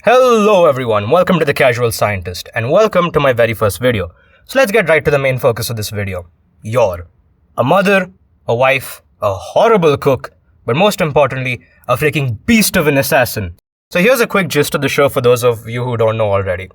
Hello everyone, welcome to The Casual Scientist and welcome to my very first video. So let's get right to the main focus of this video. YOR. A mother, a wife, a horrible cook, but most importantly, a freaking beast of an assassin. So here's a quick gist of the show for those of you who don't know already.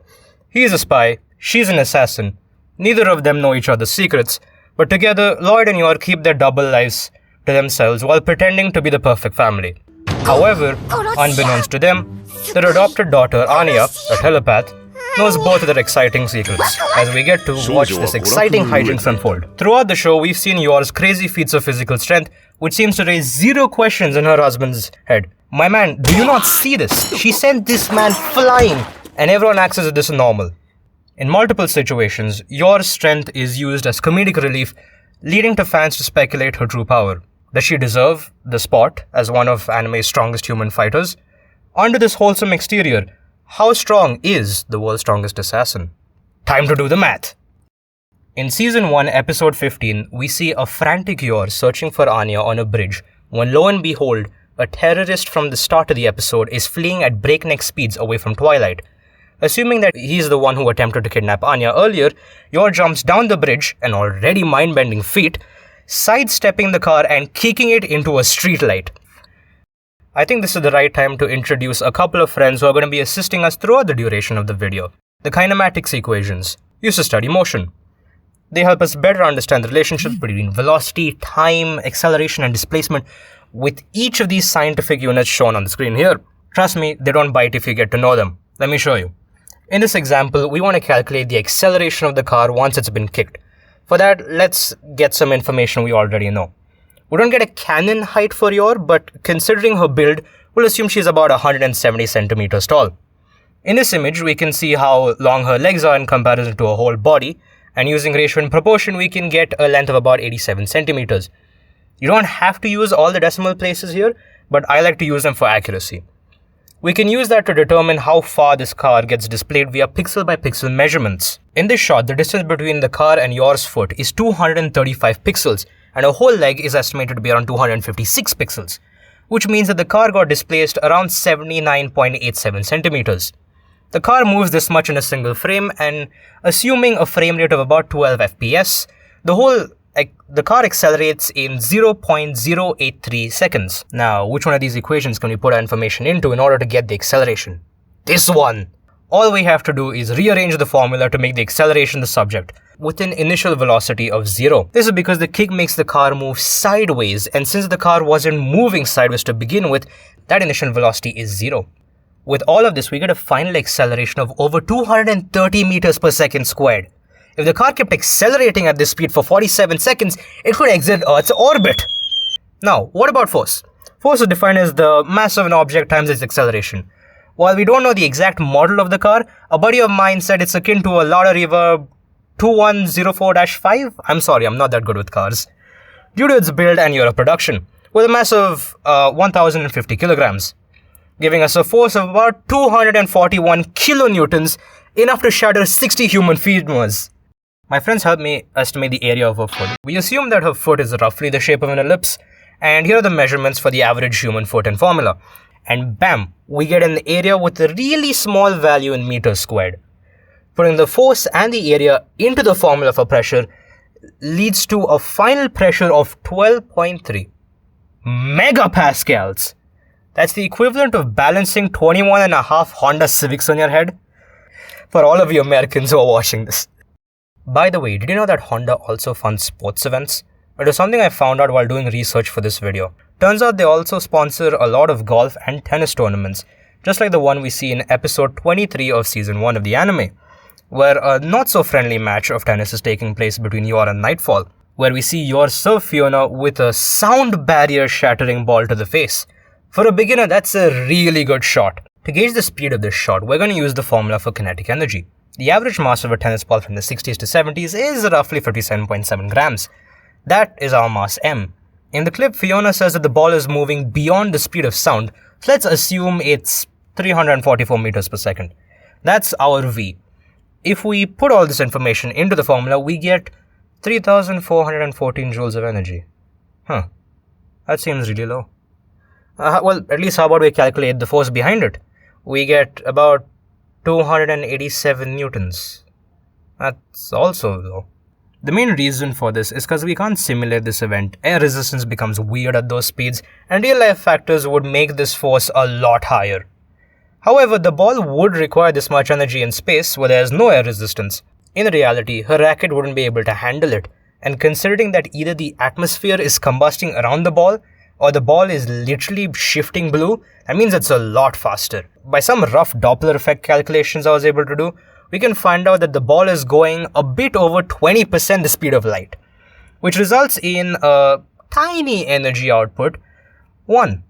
He is a spy, she's an assassin. Neither of them know each other's secrets, but together Lloyd and YOR keep their double lives to themselves while pretending to be the perfect family. However, unbeknownst to them, their adopted daughter, Anya, a telepath, knows both of their exciting secrets, as we get to watch this exciting hijinks unfold. Throughout the show, we've seen YOR's crazy feats of physical strength, which seems to raise zero questions in her husband's head. My man, do you not see this? She sent this man flying, and everyone acts as if this is normal. In multiple situations, YOR's strength is used as comedic relief, leading to fans to speculate her true power. Does she deserve the spot as one of anime's strongest human fighters? Under this wholesome exterior, how strong is the world's strongest assassin? Time to do the math. In Season 1, Episode 15, we see a frantic YOR searching for Anya on a bridge when lo and behold, a terrorist from the start of the episode is fleeing at breakneck speeds away from Twilight. Assuming that he's the one who attempted to kidnap Anya earlier, YOR jumps down the bridge, an already mind-bending feat, sidestepping the car and kicking it into a streetlight. I think this is the right time to introduce a couple of friends who are going to be assisting us throughout the duration of the video. The kinematics equations, used to study motion. They help us better understand the relationships between velocity, time, acceleration, and displacement with each of these scientific units shown on the screen here. Trust me, they don't bite if you get to know them. Let me show you. In this example, we want to calculate the acceleration of the car once it's been kicked. For that, let's get some information we already know. We don't get a cannon height for YOR, but considering her build, we'll assume she's about 170 centimeters tall. In this image, we can see how long her legs are in comparison to her whole body, and using ratio and proportion, we can get a length of about 87 centimeters. You don't have to use all the decimal places here, but I like to use them for accuracy. We can use that to determine how far this car gets displayed via pixel-by-pixel measurements. In this shot, the distance between the car and YOR's foot is 235 pixels, and a whole leg is estimated to be around 256 pixels, which means that the car got displaced around 79.87 centimeters. The car moves this much in a single frame, and assuming a frame rate of about 12 FPS, the car accelerates in 0.083 seconds. Now, which one of these equations can we put our information into in order to get the acceleration? This one! All we have to do is rearrange the formula to make the acceleration the subject, with an initial velocity of 0. This is because the kick makes the car move sideways, and since the car wasn't moving sideways to begin with, that initial velocity is 0. With all of this, we get a final acceleration of over 230 meters per second squared. If the car kept accelerating at this speed for 47 seconds, it could exit Earth's orbit. Now, what about force? Force is defined as the mass of an object times its acceleration. While we don't know the exact model of the car, a buddy of mine said it's akin to a Lauda Reverb 2104-5. I'm sorry, I'm not that good with cars. Due to its build and year of production, with a mass of 1050 kilograms, giving us a force of about 241 kilonewtons, enough to shatter 60 human femurs. My friends helped me estimate the area of her foot. We assume that her foot is roughly the shape of an ellipse, and here are the measurements for the average human foot in formula. And bam, we get an area with a really small value in meters squared. Putting the force and the area into the formula for pressure leads to a final pressure of 12.3 megapascals. That's the equivalent of balancing 21.5 Honda Civics on your head. For all of you Americans who are watching this. By the way, did you know that Honda also funds sports events? It was something I found out while doing research for this video. Turns out they also sponsor a lot of golf and tennis tournaments, just like the one we see in episode 23 of season 1 of the anime, where a not-so-friendly match of tennis is taking place between YOR and Nightfall, where we see YOR serve Fiona with a sound barrier-shattering ball to the face. For a beginner, that's a really good shot. To gauge the speed of this shot, we're going to use the formula for kinetic energy. The average mass of a tennis ball from the 60s to 70s is roughly 57.7 grams. That is our mass m. In the clip, Fiona says that the ball is moving beyond the speed of sound, so let's assume it's 344 meters per second. That's our v. If we put all this information into the formula, we get 3,414 joules of energy. That seems really low. Well, at least how about we calculate the force behind it? we get about 287 newtons. That's also low. The main reason for this is because we can't simulate this event. Air resistance becomes weird at those speeds, and real life factors would make this force a lot higher. However, the ball would require this much energy in space where there is no air resistance. In reality, her racket wouldn't be able to handle it, and considering that either the atmosphere is combusting around the ball or the ball is literally shifting blue, that means it's a lot faster. By some rough Doppler effect calculations I was able to do, we can find out that the ball is going a bit over 20% the speed of light, which results in a tiny energy output, 1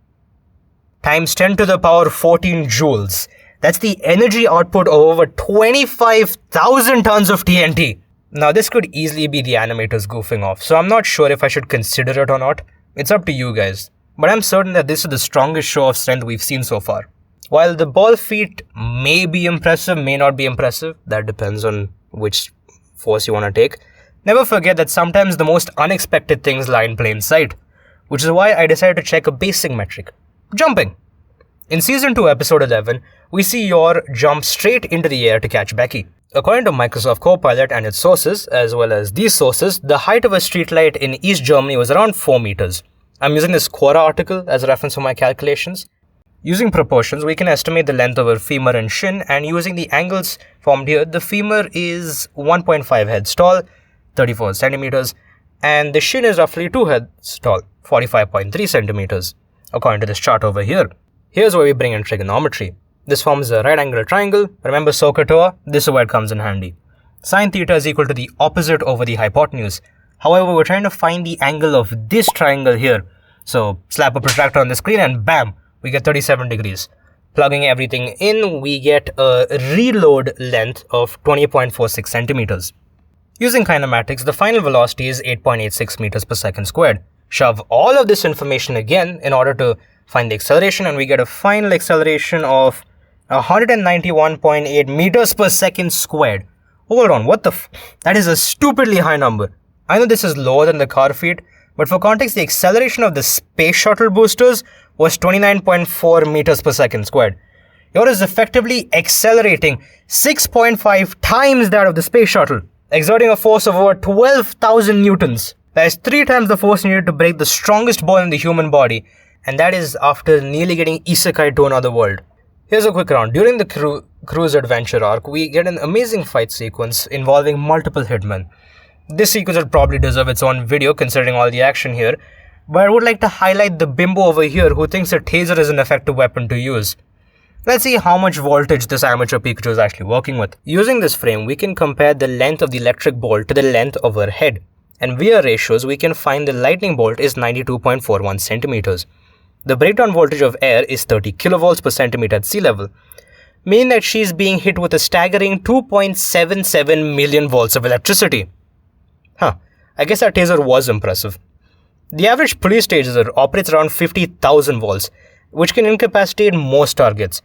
times 10 to the power 14 joules. That's the energy output of over 25,000 tons of TNT. Now this could easily be the animators goofing off, so I'm not sure if I should consider it or not. It's up to you guys, but I'm certain that this is the strongest show of strength we've seen so far. While the ball feat may be impressive, may not be impressive, that depends on which force you want to take, never forget that sometimes the most unexpected things lie in plain sight, which is why I decided to check a basic metric: jumping. In Season 2, Episode 11, we see YOR jump straight into the air to catch Becky. According to Microsoft Copilot and its sources, as well as these sources, the height of a streetlight in East Germany was around 4 meters. I'm using this Quora article as a reference for my calculations. Using proportions, we can estimate the length of her femur and shin, and using the angles formed here, the femur is 1.5 heads tall, 34 centimeters, and the shin is roughly 2 heads tall, 45.3 centimeters, according to this chart over here. Here's where we bring in trigonometry. This forms a right angle triangle. Remember SOHCAHTOA? This is where it comes in handy. Sine theta is equal to the opposite over the hypotenuse. However, we're trying to find the angle of this triangle here. So slap a protractor on the screen and bam, we get 37 degrees. Plugging everything in, we get a reload length of 20.46 centimeters. Using kinematics, the final velocity is 8.86 meters per second squared. Shove all of this information again in order to find the acceleration, and we get a final acceleration of 191.8 meters per second squared. Hold on, what the that is a stupidly high number. I know this is lower than the car feat, but for context, the acceleration of the space shuttle boosters was 29.4 meters per second squared. YOR is effectively accelerating 6.5 times that of the space shuttle, exerting a force of over 12,000 newtons. That is 3 times the force needed to break the strongest ball in the human body, and that is after nearly getting isekai to another world. Here's a quick round. During the cruise adventure arc, we get an amazing fight sequence involving multiple hitmen. This sequence would probably deserve its own video considering all the action here, but I would like to highlight the bimbo over here who thinks a taser is an effective weapon to use. Let's see how much voltage this amateur Pikachu is actually working with. Using this frame, we can compare the length of the electric bolt to the length of her head, and via ratios, we can find the lightning bolt is 92.41 centimeters. The breakdown voltage of air is 30 kilovolts per centimeter at sea level, meaning that she's being hit with a staggering 2.77 million volts of electricity. I guess that taser was impressive. The average police taser operates around 50,000 volts, which can incapacitate most targets.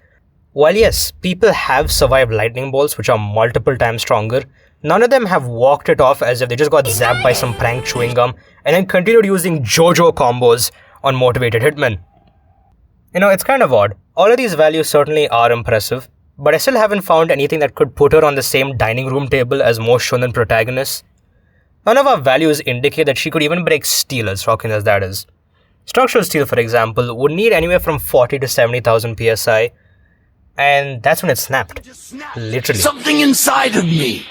While yes, people have survived lightning bolts which are multiple times stronger, none of them have walked it off as if they just got zapped by some prank chewing gum and then continued using JoJo combos on motivated hitmen. You know, it's kind of odd. All of these values certainly are impressive, but I still haven't found anything that could put her on the same dining room table as most shonen protagonists. None of our values indicate that she could even break steel, as shocking as that is. Structural steel, for example, would need anywhere from 40 to 70,000 psi, and that's when it snapped. Literally. Something inside of me!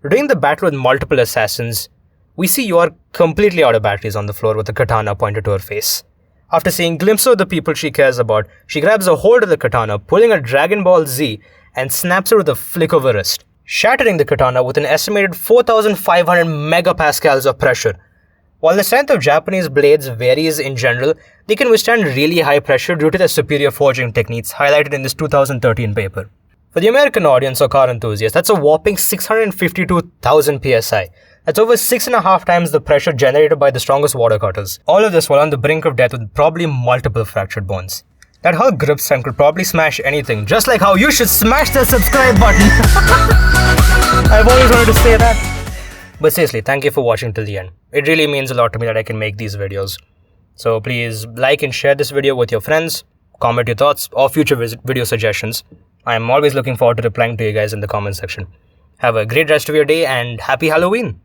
During the battle with multiple assassins, we see YOR completely out of batteries on the floor with a katana pointed to her face. After seeing glimpses of the people she cares about, she grabs a hold of the katana, pulling a Dragon Ball Z, and snaps it with a flick of her wrist, shattering the katana with an estimated 4,500 megapascals of pressure. While the strength of Japanese blades varies in general, they can withstand really high pressure due to their superior forging techniques highlighted in this 2013 paper. For the American audience or car enthusiasts, that's a whopping 652,000 psi. That's over 6.5 times the pressure generated by the strongest water cutters. All of this while on the brink of death with probably multiple fractured bones. That Hulk grip strength could probably smash anything, just like how you should smash the subscribe button. I've always wanted to say that. But seriously, thank you for watching till the end. It really means a lot to me that I can make these videos. So please like and share this video with your friends, comment your thoughts or future video suggestions. I'm always looking forward to replying to you guys in the comment section. Have a great rest of your day and happy Halloween!